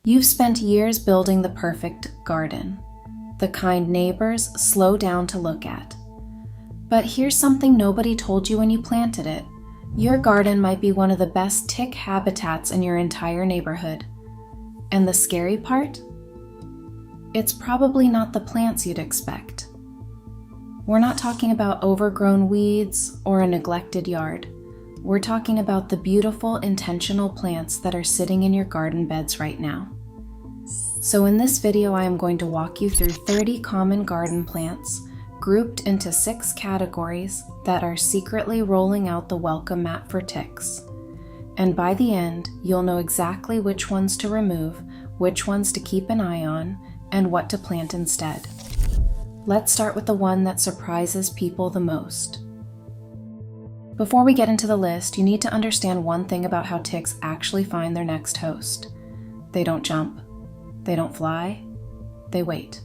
You've spent years building the perfect garden, the kind neighbors slow down to look at. But here's something nobody told you when you planted it. Your garden might be one of the best tick habitats in your entire neighborhood. And the scary part? It's probably not the plants you'd expect. We're not talking about overgrown weeds or a neglected yard. We're talking about the beautiful, intentional plants that are sitting in your garden beds right now. So in this video, I am going to walk you through 30 common garden plants, grouped into 6 categories that are secretly rolling out the welcome mat for ticks. And by the end, you'll know exactly which ones to remove, which ones to keep an eye on, and what to plant instead. Let's start with the one that surprises people the most. Before we get into the list, you need to understand one thing about how ticks actually find their next host. They don't jump. They don't fly. They wait.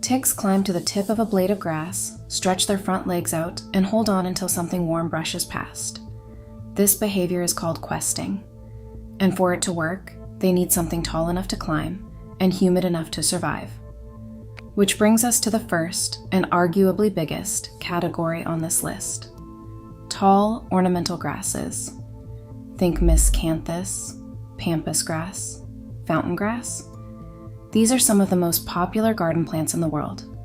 Ticks climb to the tip of a blade of grass, stretch their front legs out, and hold on until something warm brushes past. This behavior is called questing. And for it to work, they need something tall enough to climb and humid enough to survive. Which brings us to the first, and arguably biggest, category on this list. Tall ornamental grasses. Think miscanthus, pampas grass, fountain grass. These are some of the most popular garden plants in the world.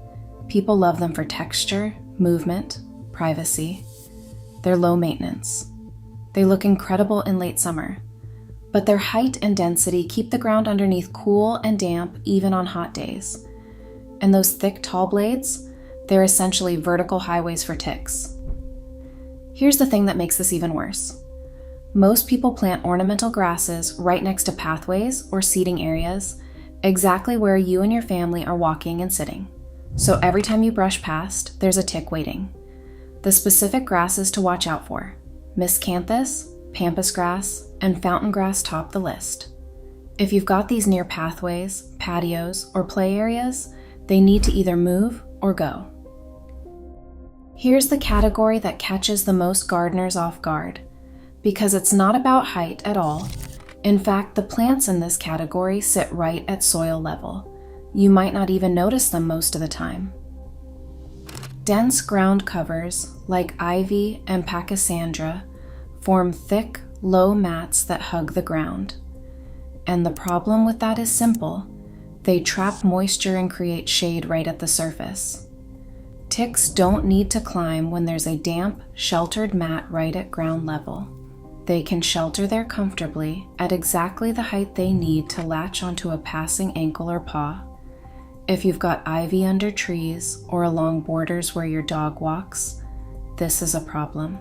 People love them for texture, movement, privacy. They're low maintenance. They look incredible in late summer, but their height and density keep the ground underneath cool and damp even on hot days. And those thick, tall blades, they're essentially vertical highways for ticks. Here's the thing that makes this even worse. Most people plant ornamental grasses right next to pathways or seating areas, exactly where you and your family are walking and sitting. So every time you brush past, there's a tick waiting. The specific grasses to watch out for: miscanthus, pampas grass, and fountain grass top the list. If you've got these near pathways, patios, or play areas, they need to either move or go. Here's the category that catches the most gardeners off guard, because it's not about height at all. In fact, the plants in this category sit right at soil level. You might not even notice them most of the time. Dense ground covers, like ivy and pachysandra, form thick, low mats that hug the ground. And the problem with that is simple. They trap moisture and create shade right at the surface. Ticks don't need to climb when there's a damp, sheltered mat right at ground level. They can shelter there comfortably at exactly the height they need to latch onto a passing ankle or paw. If you've got ivy under trees or along borders where your dog walks, this is a problem.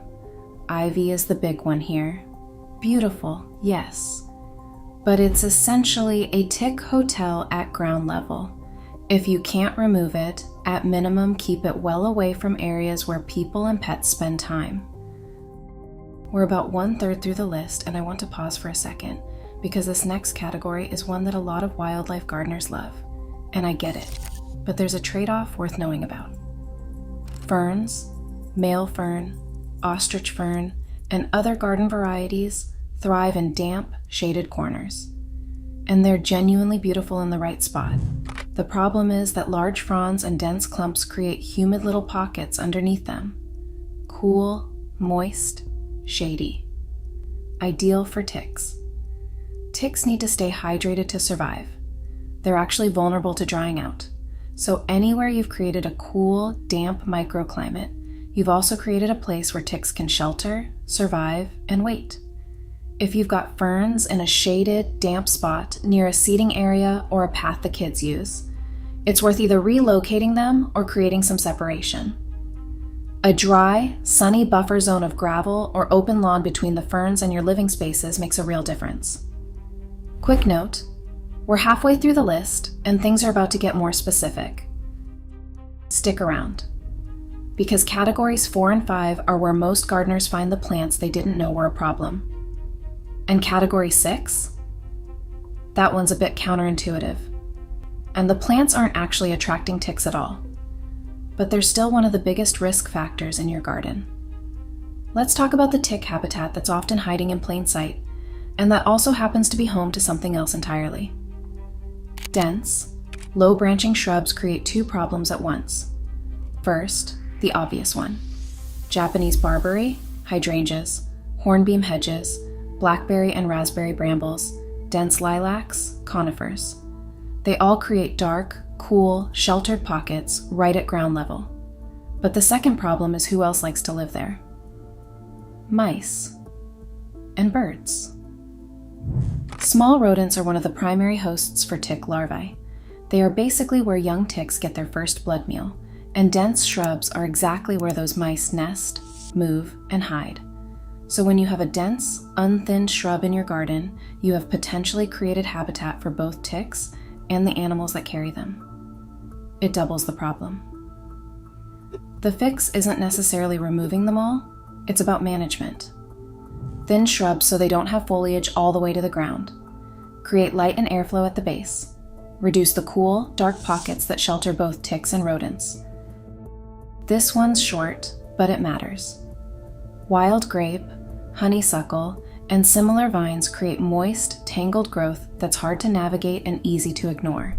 Ivy is the big one here. Beautiful, yes. But it's essentially a tick hotel at ground level. If you can't remove it, at minimum keep it well away from areas where people and pets spend time. We're about 1/3 through the list, and I want to pause for a second, because this next category is one that a lot of wildlife gardeners love. And I get it, but there's a trade-off worth knowing about. Ferns, male fern, ostrich fern, and other garden varieties thrive in damp, shaded corners. And they're genuinely beautiful in the right spot. The problem is that large fronds and dense clumps create humid little pockets underneath them. Cool, moist, shady. Ideal for ticks. Ticks need to stay hydrated to survive. They're actually vulnerable to drying out. So anywhere you've created a cool, damp microclimate, you've also created a place where ticks can shelter, survive, and wait. If you've got ferns in a shaded, damp spot near a seating area or a path the kids use, it's worth either relocating them or creating some separation. A dry, sunny buffer zone of gravel or open lawn between the ferns and your living spaces makes a real difference. Quick note, we're halfway through the list and things are about to get more specific. Stick around, because categories 4 and 5 are where most gardeners find the plants they didn't know were a problem. And category 6? That one's a bit counterintuitive. And the plants aren't actually attracting ticks at all. But they're still one of the biggest risk factors in your garden. Let's talk about the tick habitat that's often hiding in plain sight, and that also happens to be home to something else entirely. Dense, low-branching shrubs create two problems at once. First, the obvious one. Japanese barberry, hydrangeas, hornbeam hedges, blackberry and raspberry brambles, dense lilacs, conifers. They all create dark, cool, sheltered pockets right at ground level. But the second problem is who else likes to live there? Mice and birds. Small rodents are one of the primary hosts for tick larvae. They are basically where young ticks get their first blood meal, and dense shrubs are exactly where those mice nest, move, and hide. So when you have a dense, unthinned shrub in your garden, you have potentially created habitat for both ticks and the animals that carry them. It doubles the problem. The fix isn't necessarily removing them all, it's about management. Thin shrubs so they don't have foliage all the way to the ground. Create light and airflow at the base. Reduce the cool, dark pockets that shelter both ticks and rodents. This one's short, but it matters. Wild grape, honeysuckle, and similar vines create moist, tangled growth that's hard to navigate and easy to ignore.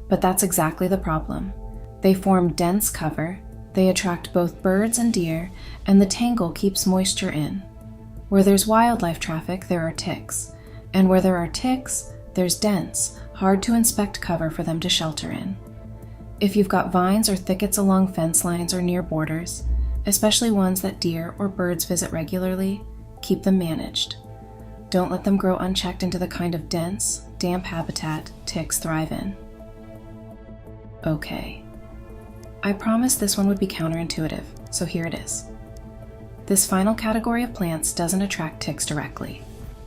But that's exactly the problem. They form dense cover, they attract both birds and deer, and the tangle keeps moisture in. Where there's wildlife traffic, there are ticks, and where there are ticks, there's dense, hard to inspect cover for them to shelter in. If you've got vines or thickets along fence lines or near borders, especially ones that deer or birds visit regularly, keep them managed. Don't let them grow unchecked into the kind of dense, damp habitat ticks thrive in. Okay. I promised this one would be counterintuitive, so here it is. This final category of plants doesn't attract ticks directly,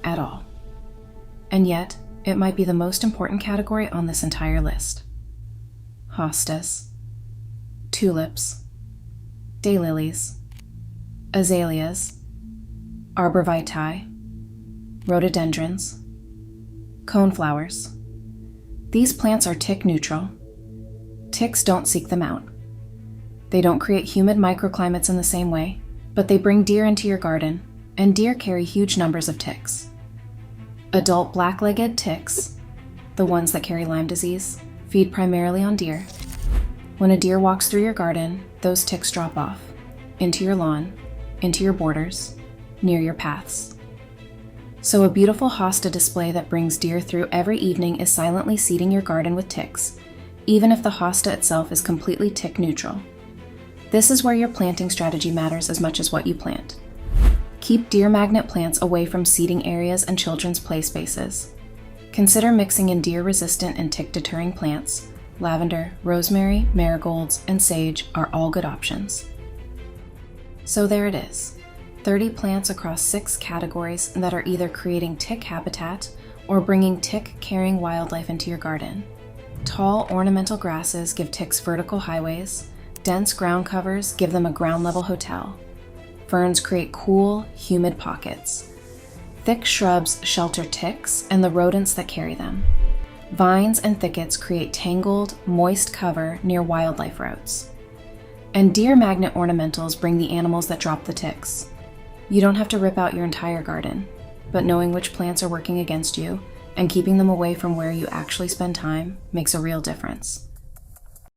at all. And yet, it might be the most important category on this entire list. Hostas, tulips, daylilies, azaleas, arborvitae, rhododendrons, coneflowers. These plants are tick neutral. Ticks don't seek them out. They don't create humid microclimates in the same way, but they bring deer into your garden, and deer carry huge numbers of ticks. Adult black-legged ticks, the ones that carry Lyme disease, feed primarily on deer. When a deer walks through your garden, those ticks drop off, into your lawn, into your borders, near your paths. So a beautiful hosta display that brings deer through every evening is silently seeding your garden with ticks, even if the hosta itself is completely tick neutral. This is where your planting strategy matters as much as what you plant. Keep deer magnet plants away from seeding areas and children's play spaces. Consider mixing in deer-resistant and tick-deterring plants. Lavender, rosemary, marigolds, and sage are all good options. So there it is, 30 plants across 6 categories that are either creating tick habitat or bringing tick-carrying wildlife into your garden. Tall, ornamental grasses give ticks vertical highways. Dense ground covers give them a ground-level hotel. Ferns create cool, humid pockets. Thick shrubs shelter ticks and the rodents that carry them. Vines and thickets create tangled, moist cover near wildlife routes. And deer magnet ornamentals bring the animals that drop the ticks. You don't have to rip out your entire garden, but knowing which plants are working against you and keeping them away from where you actually spend time makes a real difference.